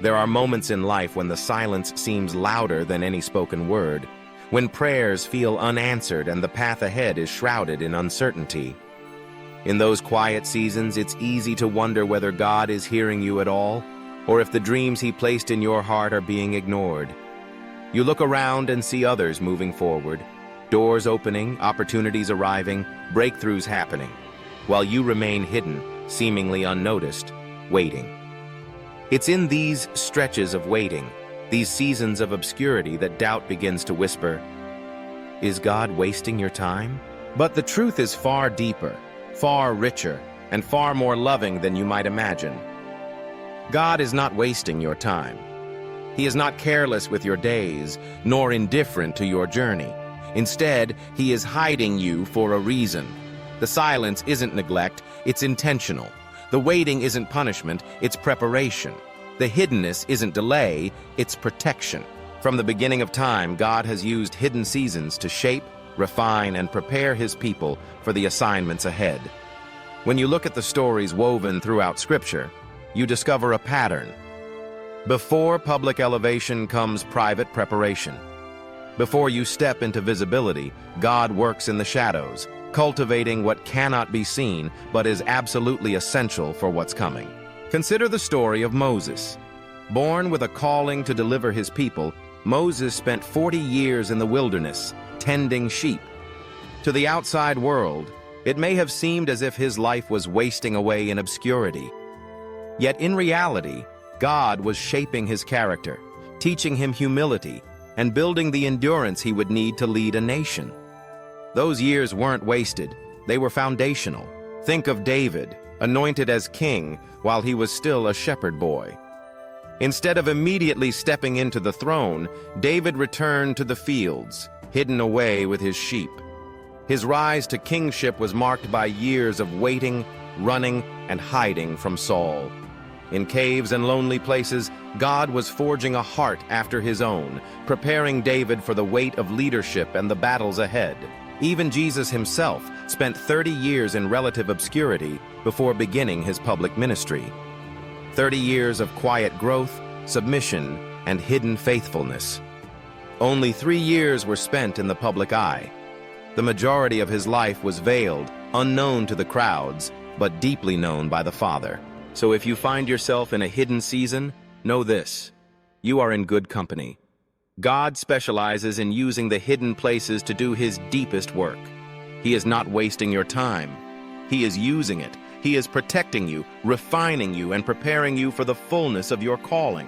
There are moments in life when the silence seems louder than any spoken word, when prayers feel unanswered and the path ahead is shrouded in uncertainty. In those quiet seasons, it's easy to wonder whether God is hearing you at all, or if the dreams He placed in your heart are being ignored. You look around and see others moving forward, doors opening, opportunities arriving, breakthroughs happening, while you remain hidden, seemingly unnoticed, waiting. It's in these stretches of waiting, these seasons of obscurity, that doubt begins to whisper, "Is God wasting your time?" But the truth is far deeper, far richer, and far more loving than you might imagine. God is not wasting your time. He is not careless with your days, nor indifferent to your journey. Instead, He is hiding you for a reason. The silence isn't neglect, it's intentional. The waiting isn't punishment, it's preparation. The hiddenness isn't delay, it's protection. From the beginning of time, God has used hidden seasons to shape, refine, and prepare His people for the assignments ahead. When you look at the stories woven throughout Scripture, you discover a pattern. Before public elevation comes private preparation. Before you step into visibility, God works in the shadows, cultivating what cannot be seen but is absolutely essential for what's coming. Consider the story of Moses. Born with a calling to deliver his people, Moses spent 40 years in the wilderness, tending sheep. To the outside world, it may have seemed as if his life was wasting away in obscurity. Yet in reality, God was shaping his character, teaching him humility, and building the endurance he would need to lead a nation. Those years weren't wasted, they were foundational. Think of David, anointed as king while he was still a shepherd boy. Instead of immediately stepping into the throne, David returned to the fields, hidden away with his sheep. His rise to kingship was marked by years of waiting, running, and hiding from Saul. In caves and lonely places, God was forging a heart after His own, preparing David for the weight of leadership and the battles ahead. Even Jesus Himself spent 30 years in relative obscurity before beginning His public ministry. 30 years of quiet growth, submission, and hidden faithfulness. Only 3 years were spent in the public eye. The majority of His life was veiled, unknown to the crowds, but deeply known by the Father. So if you find yourself in a hidden season, know this: you are in good company. God specializes in using the hidden places to do His deepest work. He is not wasting your time. He is using it. He is protecting you, refining you, and preparing you for the fullness of your calling.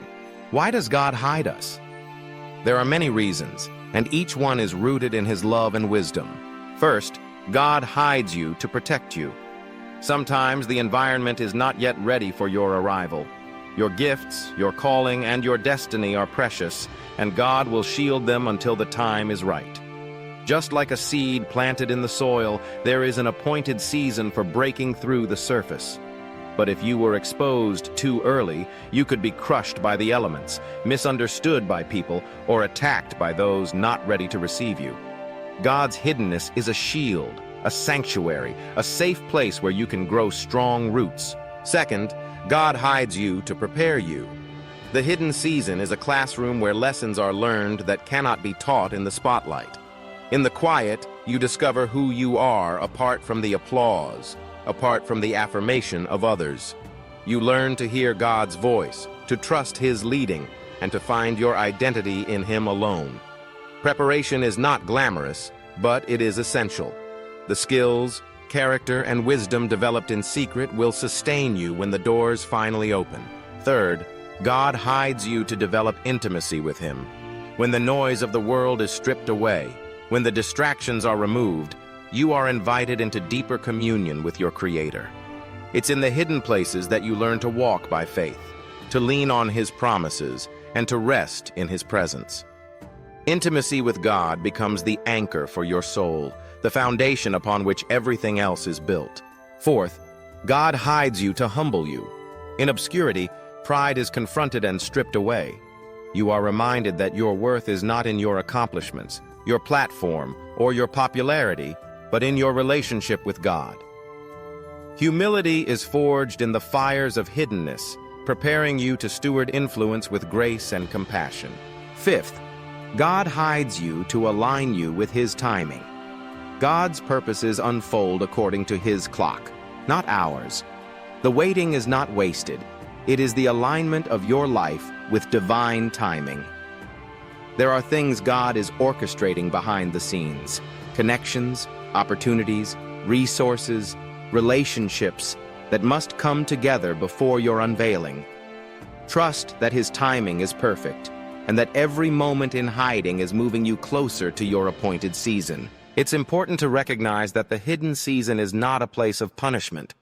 Why does God hide us? There are many reasons, and each one is rooted in His love and wisdom. First, God hides you to protect you. Sometimes the environment is not yet ready for your arrival. Your gifts, your calling, and your destiny are precious, and God will shield them until the time is right. Just like a seed planted in the soil, there is an appointed season for breaking through the surface. But if you were exposed too early, you could be crushed by the elements, misunderstood by people, or attacked by those not ready to receive you. God's hiddenness is a shield, a sanctuary, a safe place where you can grow strong roots. Second, God hides you to prepare you. The hidden season is a classroom where lessons are learned that cannot be taught in the spotlight. In the quiet, you discover who you are apart from the applause, apart from the affirmation of others. You learn to hear God's voice, to trust His leading, and to find your identity in Him alone. Preparation is not glamorous, but it is essential. The skills, character, and wisdom developed in secret will sustain you when the doors finally open. Third, God hides you to develop intimacy with Him. When the noise of the world is stripped away, when the distractions are removed, you are invited into deeper communion with your Creator. It's in the hidden places that you learn to walk by faith, to lean on His promises, and to rest in His presence. Intimacy with God becomes the anchor for your soul, the foundation upon which everything else is built. Fourth, God hides you to humble you. In obscurity, pride is confronted and stripped away. You are reminded that your worth is not in your accomplishments, your platform, or your popularity, but in your relationship with God. Humility is forged in the fires of hiddenness, preparing you to steward influence with grace and compassion. Fifth, God hides you to align you with His timing. God's purposes unfold according to His clock, not ours. The waiting is not wasted. It is the alignment of your life with divine timing. There are things God is orchestrating behind the scenes: connections, opportunities, resources, relationships that must come together before your unveiling. Trust that His timing is perfect, and that every moment in hiding is moving you closer to your appointed season. It's important to recognize that the hidden season is not a place of punishment.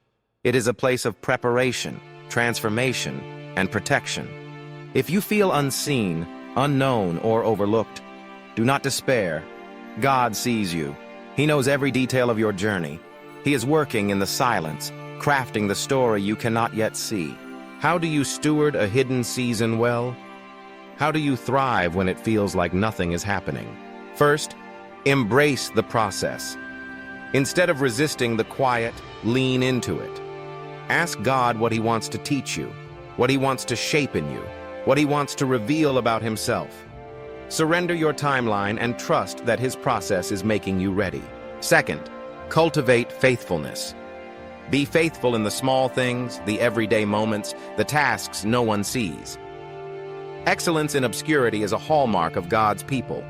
It is a place of preparation, transformation, and protection. If you feel unseen, unknown, or overlooked, do not despair. God sees you. He knows every detail of your journey. He is working in the silence, crafting the story you cannot yet see. How do you steward a hidden season well? How do you thrive when it feels like nothing is happening? First, embrace the process. Instead of resisting the quiet, lean into it. Ask God what He wants to teach you, what He wants to shape in you, what He wants to reveal about Himself. Surrender your timeline and trust that His process is making you ready. Second, cultivate faithfulness. Be faithful in the small things, the everyday moments, the tasks no one sees. Excellence in obscurity is a hallmark of God's people.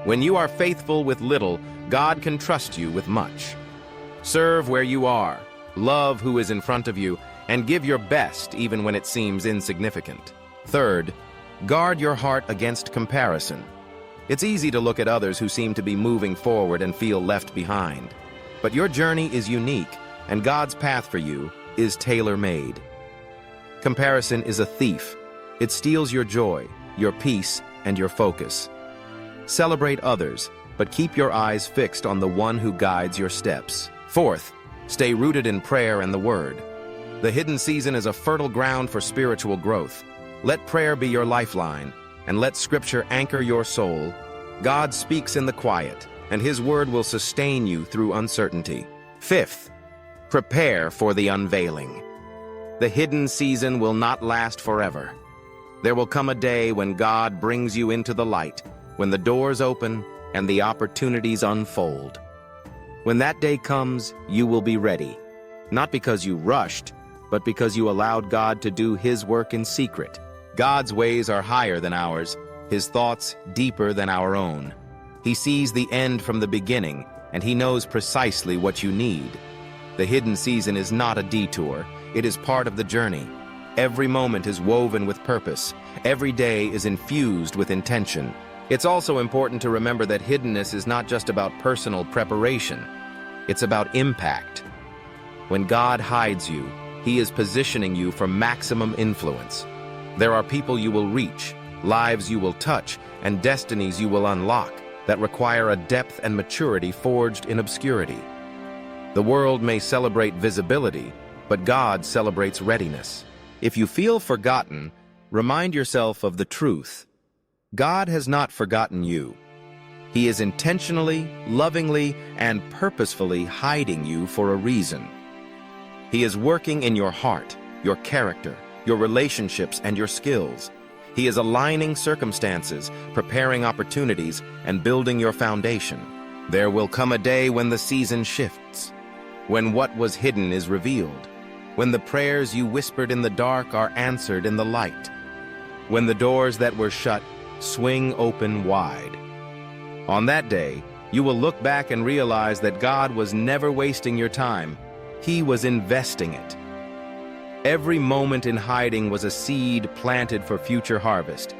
When you are faithful with little, God can trust you with much. Serve where you are, love who is in front of you, and give your best even when it seems insignificant. Third, guard your heart against comparison. It's easy to look at others who seem to be moving forward and feel left behind. But your journey is unique, and God's path for you is tailor-made. Comparison is a thief. It steals your joy, your peace, and your focus. Celebrate others, but keep your eyes fixed on the one who guides your steps. Fourth, stay rooted in prayer and the Word. The hidden season is a fertile ground for spiritual growth. Let prayer be your lifeline, and let Scripture anchor your soul. God speaks in the quiet, and His Word will sustain you through uncertainty. Fifth, prepare for the unveiling. The hidden season will not last forever. There will come a day when God brings you into the light, when the doors open and the opportunities unfold. When that day comes, you will be ready, not because you rushed, but because you allowed God to do His work in secret. God's ways are higher than ours, His thoughts deeper than our own. He sees the end from the beginning, and He knows precisely what you need. The hidden season is not a detour, it is part of the journey. Every moment is woven with purpose. Every day is infused with intention. It's also important to remember that hiddenness is not just about personal preparation. It's about impact. When God hides you, He is positioning you for maximum influence. There are people you will reach, lives you will touch, and destinies you will unlock that require a depth and maturity forged in obscurity. The world may celebrate visibility, but God celebrates readiness. If you feel forgotten, remind yourself of the truth. God has not forgotten you. He is intentionally, lovingly, and purposefully hiding you for a reason. He is working in your heart, your character, your relationships, and your skills. He is aligning circumstances, preparing opportunities, and building your foundation. There will come a day when the season shifts, when what was hidden is revealed, when the prayers you whispered in the dark are answered in the light, when the doors that were shut swing open wide. On that day, you will look back and realize that God was never wasting your time. He was investing it. Every moment in hiding was a seed planted for future harvest.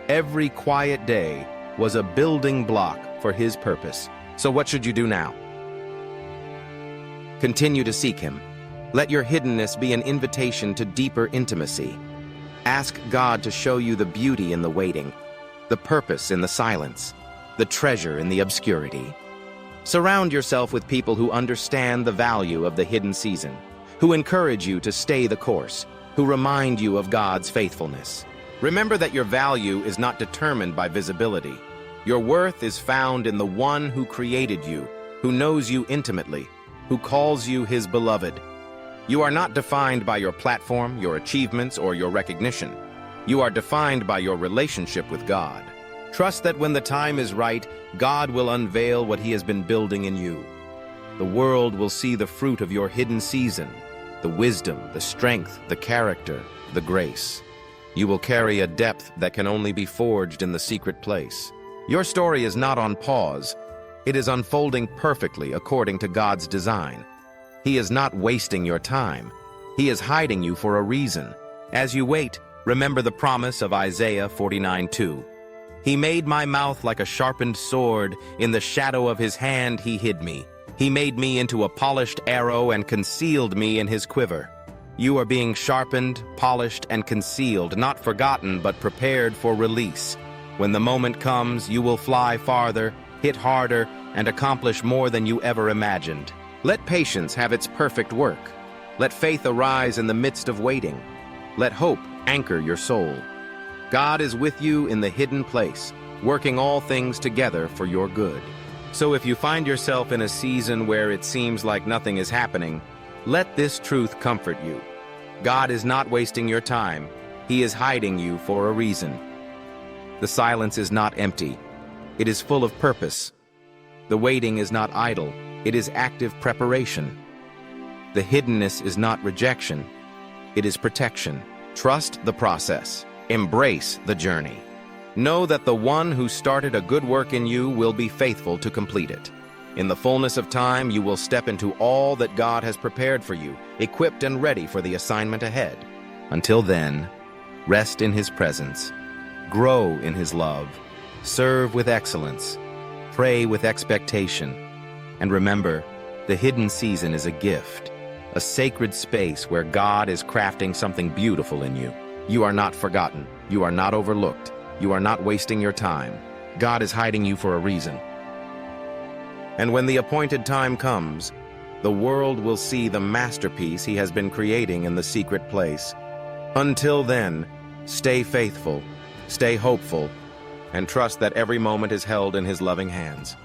Every quiet day was a building block for His purpose. So what should you do now? Continue to seek Him. Let your hiddenness be an invitation to deeper intimacy. Ask God to show you the beauty in the waiting, the purpose in the silence, the treasure in the obscurity. Surround yourself with people who understand the value of the hidden season, who encourage you to stay the course, who remind you of God's faithfulness. Remember that your value is not determined by visibility. Your worth is found in the one who created you, who knows you intimately, who calls you His beloved. You are not defined by your platform, your achievements, or your recognition. You are defined by your relationship with God. Trust that when the time is right, God will unveil what He has been building in you. The world will see the fruit of your hidden season, the wisdom, the strength, the character, the grace. You will carry a depth that can only be forged in the secret place. Your story is not on pause. It is unfolding perfectly according to God's design. He is not wasting your time. He is hiding you for a reason. As you wait, remember the promise of Isaiah 49:2. He made my mouth like a sharpened sword. In the shadow of His hand He hid me. He made me into a polished arrow and concealed me in His quiver. You are being sharpened, polished, and concealed, not forgotten, but prepared for release. When the moment comes, you will fly farther, hit harder, and accomplish more than you ever imagined. Let patience have its perfect work. Let faith arise in the midst of waiting. Let hope anchor your soul. God is with you in the hidden place, working all things together for your good. So if you find yourself in a season where it seems like nothing is happening, let this truth comfort you. God is not wasting your time. He is hiding you for a reason. The silence is not empty. It is full of purpose. The waiting is not idle. It is active preparation. The hiddenness is not rejection. It is protection. Trust the process. Embrace the journey. Know that the one who started a good work in you will be faithful to complete it. In the fullness of time, you will step into all that God has prepared for you, equipped and ready for the assignment ahead. Until then, rest in His presence, grow in His love, serve with excellence, pray with expectation, and remember, the hidden season is a gift, a sacred space where God is crafting something beautiful in you. You are not forgotten. You are not overlooked. You are not wasting your time. God is hiding you for a reason. And when the appointed time comes, the world will see the masterpiece He has been creating in the secret place. Until then, stay faithful, stay hopeful, and trust that every moment is held in His loving hands.